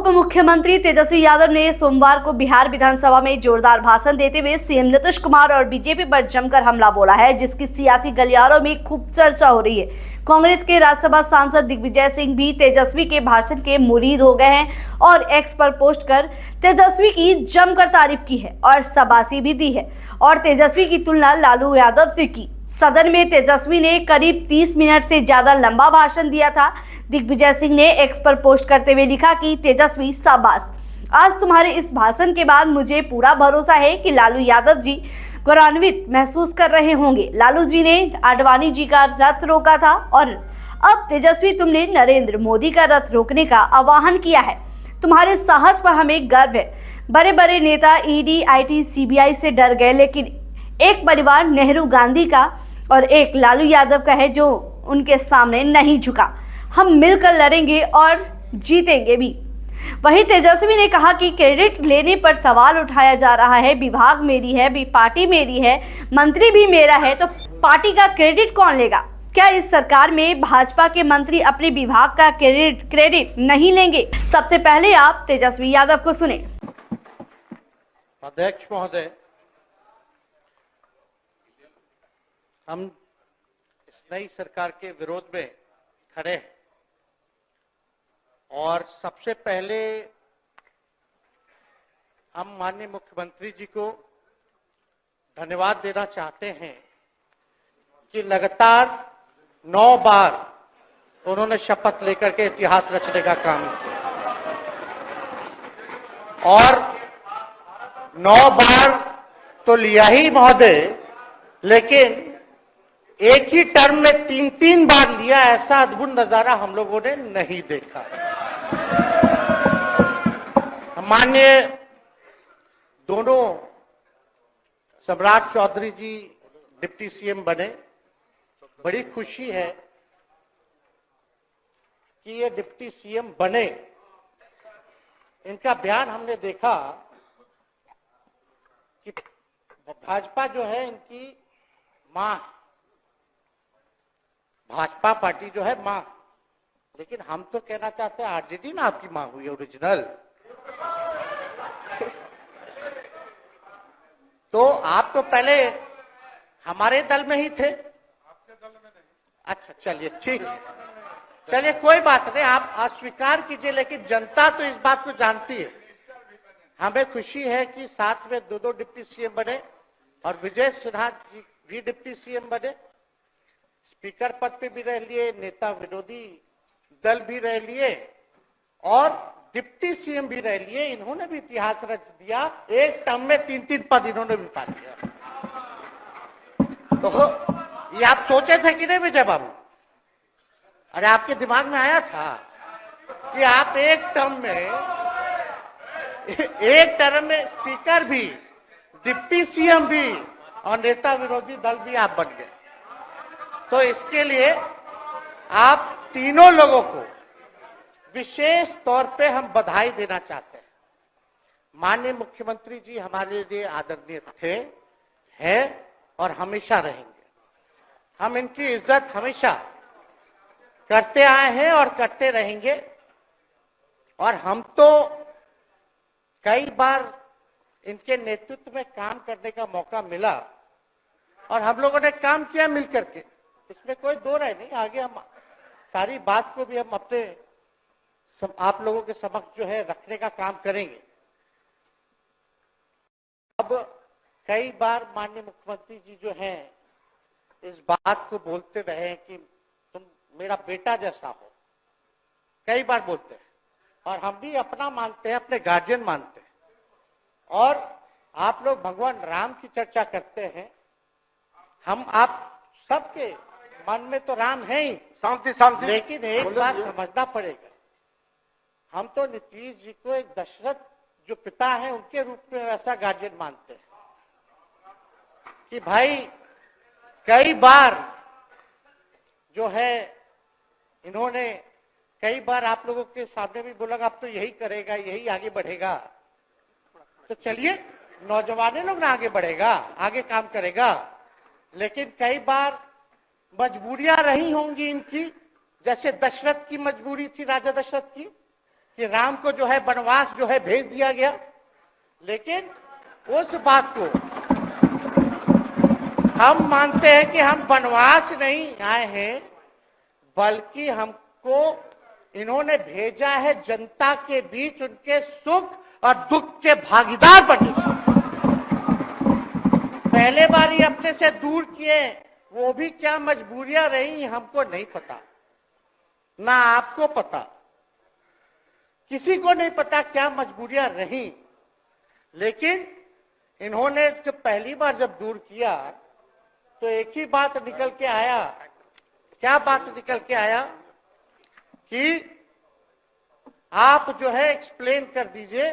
उप मुख्यमंत्री तेजस्वी यादव ने सोमवार को बिहार विधानसभा में जोरदार भाषण देते हुए सीएम नीतीश कुमार और बीजेपी पर जमकर हमला बोला है, जिसकी सियासी गलियारों में खूब चर्चा हो रही है। कांग्रेस के राज्यसभा सांसद दिग्विजय सिंह भी तेजस्वी के भाषण के मुरीद हो गए हैं और एक्स पर पोस्ट कर तेजस्वी की जमकर तारीफ की है और शाबाशी भी दी है और तेजस्वी की तुलना लालू यादव से की। सदन में तेजस्वी ने करीब 30 मिनट से ज्यादा लंबा भाषण दिया था। दिग्विजय सिंह ने एक्स पर पोस्ट करते हुए लिखा कि तेजस्वी शाबाश, आज तुम्हारे इस भाषण के बाद मुझे पूरा भरोसा है कि लालू यादव जी गौरवान्वित महसूस कर रहे होंगे। लालू जी ने आडवाणी जी का रथ रोका था और अब तेजस्वी तुमने नरेंद्र मोदी का रथ रोकने का आह्वान किया है। तुम्हारे साहस पर हमें गर्व है। बड़े बड़े नेता ईडी, आईटी, सीबीआई से डर गए, लेकिन एक परिवार नेहरू गांधी का और एक लालू यादव का है जो उनके सामने नहीं झुका। हम मिलकर लड़ेंगे और जीतेंगे भी। वहीं तेजस्वी ने कहा कि क्रेडिट लेने पर सवाल उठाया जा रहा है। विभाग मेरी है, भी पार्टी मेरी है, मंत्री भी मेरा है, तो पार्टी का क्रेडिट कौन लेगा? क्या इस सरकार में भाजपा के मंत्री अपने विभाग का क्रेडिट नहीं लेंगे? सबसे पहले आप तेजस्वी यादव को सुने। अध्यक्ष महोदय, हम इस नई सरकार के विरोध में खड़े हैं और सबसे पहले हम माननीय मुख्यमंत्री जी को धन्यवाद देना चाहते हैं कि लगातार 9 बार उन्होंने शपथ लेकर के इतिहास रचने का काम किया और 9 बार तो लिया ही महोदय, लेकिन एक ही टर्म में 3-3 बार लिया, ऐसा अद्भुत नजारा हम लोगों ने नहीं देखा। माननीय दोनों सम्राट चौधरी जी डिप्टी सीएम बने, बड़ी खुशी है कि ये डिप्टी सीएम बने। इनका बयान हमने देखा कि भाजपा जो है इनकी मां, भाजपा पार्टी जो है मां, लेकिन हम तो कहना चाहते हैं आरजेडी ना आपकी मां हुई ओरिजिनल। तो आप तो पहले हमारे दल में ही थे। आपके दल में नहीं? अच्छा, चलिए ठीक है, चलिए कोई बात नहीं, आप अस्वीकार कीजिए, लेकिन जनता तो इस बात को जानती है। हमें खुशी है कि साथ में 2 डिप्टी सीएम बने और विजय सिन्हा जी भी डिप्टी सीएम बने, स्पीकर पद पे भी रह लिए, नेता विरोधी दल भी रह लिए और डिप्टी सीएम भी रह लिए। इन्होंने भी इतिहास रच दिया, एक टर्म में 3-3 पद इन्होंने भी पा लिया। तो ये आप सोचे थे कि नहीं विजय बाबू? अरे आपके दिमाग में आया था कि आप एक टर्म में स्पीकर भी, डिप्टी सीएम भी और नेता विरोधी दल भी आप बन गए। तो इसके लिए आप तीनों लोगों को विशेष तौर पे हम बधाई देना चाहते हैं। माननीय मुख्यमंत्री जी हमारे लिए आदरणीय थे, हैं और हमेशा रहेंगे। हम इनकी इज्जत हमेशा करते आए हैं और करते रहेंगे। और हम तो कई बार इनके नेतृत्व में काम करने का मौका मिला और हम लोगों ने काम किया मिलकर के, इसमें कोई दो राय नहीं। आगे हम सारी बात को भी हम अपने आप लोगों के समक्ष जो है रखने का काम करेंगे। अब कई बार माननीय मुख्यमंत्री जी जो हैं इस बात को बोलते रहे हैं कि तुम मेरा बेटा जैसा हो, कई बार बोलते हैं और हम भी अपना मानते हैं, अपने गार्जियन मानते हैं। और आप लोग भगवान राम की चर्चा करते हैं, हम आप सबके मन में तो राम है ही, शांति, लेकिन एक बात समझना पड़ेगा, हम तो नीतीश जी को एक दशरथ जो पिता है उनके रूप में वैसा गार्जियन मानते हैं कि भाई कई बार जो है इन्होंने कई बार आप लोगों के सामने भी बोला अब तो यही करेगा, यही आगे बढ़ेगा। तो चलिए नौजवान लोग ना आगे बढ़ेगा, आगे काम करेगा, लेकिन कई बार मजबूरियां रही होंगी इनकी, जैसे दशरथ की मजबूरी थी, राजा दशरथ की, कि राम को जो है वनवास जो है भेज दिया गया, लेकिन उस बात को हम मानते हैं कि हम वनवास नहीं आए हैं, बल्कि हमको इन्होंने भेजा है जनता के बीच उनके सुख और दुख के भागीदार बने। पहले बार ही अपने से दूर किए, वो भी क्या मजबूरियां रही हमको नहीं पता, ना आपको पता, किसी को नहीं पता क्या मजबूरियां रही। लेकिन इन्होंने जब पहली बार जब दूर किया तो एक ही बात निकल के आया। क्या बात निकल के आया कि आप जो है एक्सप्लेन कर दीजिए,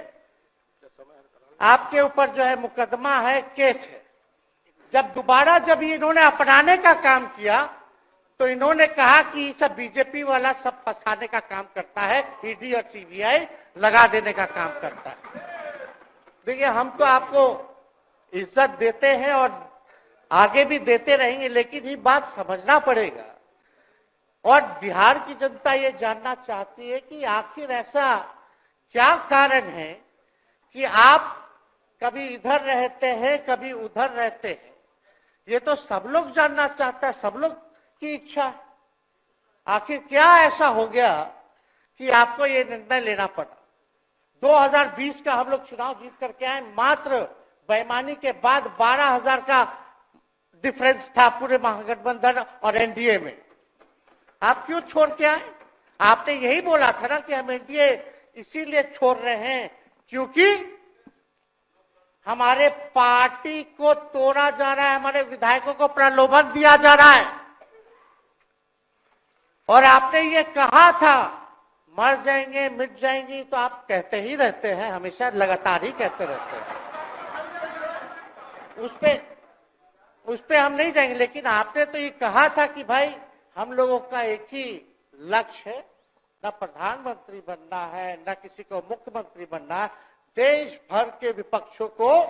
आपके ऊपर जो है मुकदमा है, केस है। जब दोबारा जब इन्होंने अपनाने का काम किया तो इन्होंने कहा कि सब बीजेपी वाला सब फंसाने का काम करता है, ईडी और सीबीआई लगा देने का काम करता है। देखिए, हम तो आपको इज्जत देते हैं और आगे भी देते रहेंगे, लेकिन ये बात समझना पड़ेगा। और बिहार की जनता ये जानना चाहती है कि आखिर ऐसा क्या कारण है कि आप कभी इधर रहते हैं, कभी उधर रहते हैं। ये तो सब लोग जानना चाहता है, सब लोग की इच्छा है। आखिर क्या ऐसा हो गया कि आपको ये निर्णय लेना पड़ा। 2020 का हम लोग चुनाव जीत करके आए, मात्र बेईमानी के बाद 12,000 का डिफरेंस था पूरे महागठबंधन और एनडीए में। आप क्यों छोड़ के आए? आपने यही बोला था ना कि हम एनडीए इसीलिए छोड़ रहे हैं क्योंकि हमारे पार्टी को तोड़ा जा रहा है, हमारे विधायकों को प्रलोभन दिया जा रहा है। और आपने ये कहा था मर जाएंगे, मिट जाएंगी, तो आप कहते ही रहते हैं, हमेशा लगातार ही कहते रहते हैं। उस पे हम नहीं जाएंगे, लेकिन आपने तो ये कहा था कि भाई हम लोगों का एक ही लक्ष्य है, न प्रधानमंत्री बनना है, न किसी को मुख्यमंत्री बनना है। देश भर के विपक्षों को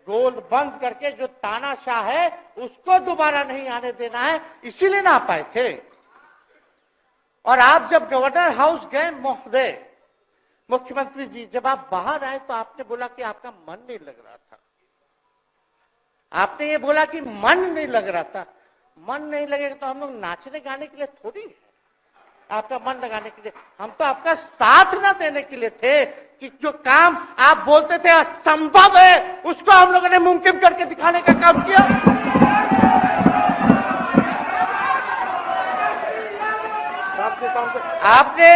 गोल बंद करके जो तानाशाह है उसको दोबारा नहीं आने देना है, इसीलिए ना आ पाए थे। और आप जब गवर्नर हाउस गए महोदय, मुख्यमंत्री जी, जब आप बाहर आए तो आपने बोला कि आपका मन नहीं लग रहा था। आपने ये बोला कि मन नहीं लग रहा था। मन नहीं लगेगा तो हम लोग नाचने गाने के लिए थोड़ी है, आपका मन लगाने के लिए। हम तो आपका साथ ना देने के लिए थे कि जो काम आप बोलते थे असंभव है, उसको हम लोगों ने मुमकिन करके दिखाने का काम किया। आपने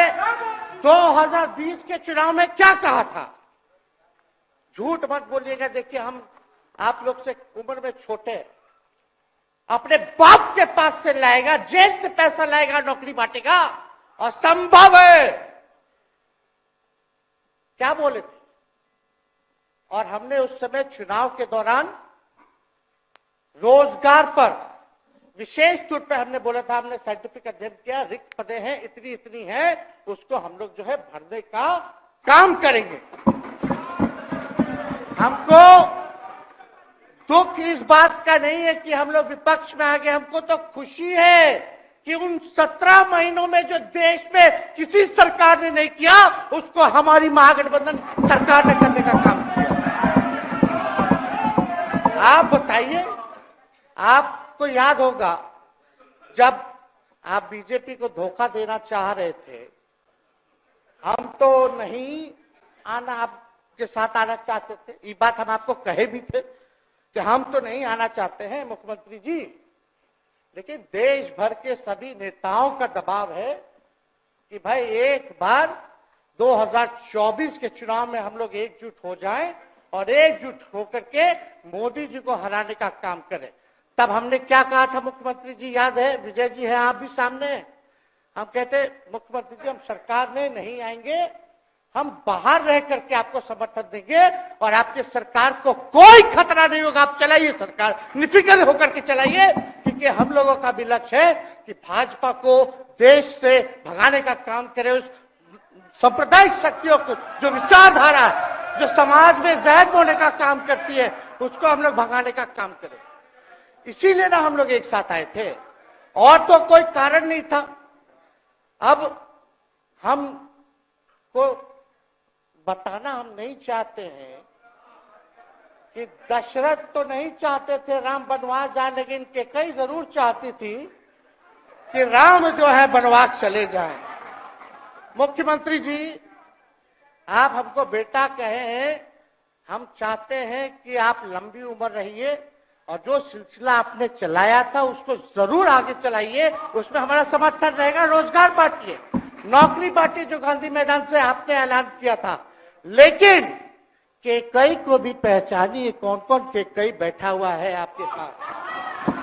2020 के चुनाव में क्या कहा था? झूठ मत बोलिएगा। देखिए, हम आप लोग से उम्र में छोटे, अपने बाप के पास से लाएगा, जेल से पैसा लाएगा, नौकरी बांटेगा, और संभव है, क्या बोले थे। और हमने उस समय चुनाव के दौरान रोजगार पर विशेष तौर पे हमने बोला था, हमने साइंटिफिक अध्ययन किया, रिक्त पदे हैं इतनी इतनी है, उसको हम लोग जो है भरने का काम करेंगे। हमको दुख इस बात का नहीं है कि हम लोग विपक्ष में आ गए, हमको तो खुशी है कि उन 17 महीनों में जो देश में किसी सरकार ने नहीं किया, उसको हमारी महागठबंधन सरकार ने करने का काम किया। आप बताइए, आपको याद होगा जब आप बीजेपी को धोखा देना चाह रहे थे, हम तो नहीं आना, आपके साथ आना चाहते थे। ये बात हम आपको कहे भी थे कि हम तो नहीं आना चाहते हैं मुख्यमंत्री जी, लेकिन देश भर के सभी नेताओं का दबाव है कि भाई एक बार 2024 के चुनाव में हम लोग एकजुट हो जाएं और एकजुट होकर के मोदी जी को हराने का काम करें। तब हमने क्या कहा था मुख्यमंत्री जी, याद है? विजय जी है, आप भी सामने। हम कहते मुख्यमंत्री जी हम सरकार में नहीं आएंगे, हम बाहर रह करके आपको समर्थन देंगे और आपके सरकार को कोई खतरा नहीं होगा, आप चलाइए सरकार, निफिक्र होकर के चलाइए, क्योंकि हम लोगों का भी लक्ष्य है कि भाजपा को देश से भगाने का काम करे। उस सांप्रदायिक शक्तियों को, जो विचारधारा है, जो समाज में जहर बोने का काम करती है, उसको हम लोग भगाने का काम करें। इसीलिए ना हम लोग एक साथ आए थे, और तो कोई कारण नहीं था। अब हम को बताना हम नहीं चाहते हैं कि दशरथ तो नहीं चाहते थे राम वनवास जाए, लेकिन कैकेयी जरूर चाहती थी कि राम जो है वनवास चले जाएं। मुख्यमंत्री जी, आप हमको बेटा कहे हैं, हम चाहते हैं कि आप लंबी उम्र रहिए और जो सिलसिला आपने चलाया था उसको जरूर आगे चलाइए, उसमें हमारा समर्थन रहेगा। रोजगार बांटिए, नौकरी बांटिए, जो गांधी मैदान से आपने ऐलान किया था, लेकिन कैकेयी को भी पहचानिए, कौन कौन कैकेयी बैठा हुआ है आपके साथ।